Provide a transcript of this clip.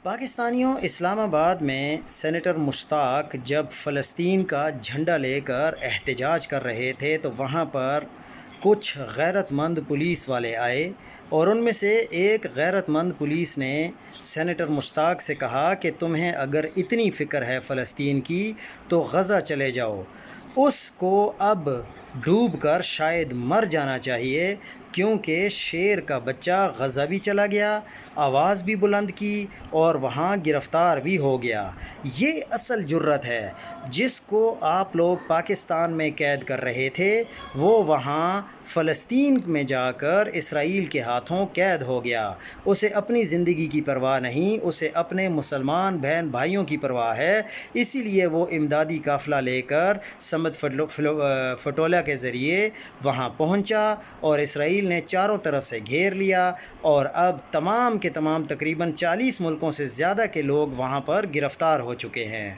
پاکستانیوں اسلام آباد میں سینیٹر مشتاق جب فلسطین کا جھنڈا لے کر احتجاج کر رہے تھے تو وہاں پر کچھ غیرت مند پولیس والے آئے اور ان میں سے ایک غیرت مند پولیس نے سینیٹر مشتاق سے کہا کہ تمہیں اگر اتنی فکر ہے فلسطین کی تو غزہ چلے جاؤ، اس کو اب ڈوب کر شاید مر جانا چاہیے کیونکہ شیر کا بچہ غزہ بھی چلا گیا، آواز بھی بلند کی اور وہاں گرفتار بھی ہو گیا۔ یہ اصل جرت ہے جس کو آپ لوگ پاکستان میں قید کر رہے تھے، وہ وہاں فلسطین میں جا کر اسرائیل کے ہاتھوں قید ہو گیا۔ اسے اپنی زندگی کی پرواہ نہیں، اسے اپنے مسلمان بہن بھائیوں کی پرواہ ہے، اسی لیے وہ امدادی قافلہ لے کر سمت فٹولہ کے ذریعے وہاں پہنچا اور اسرائیل نے چاروں طرف سے گھیر لیا اور اب تمام کے تمام تقریباً 40 ملکوں سے زیادہ کے لوگ وہاں پر گرفتار ہو چکے ہیں۔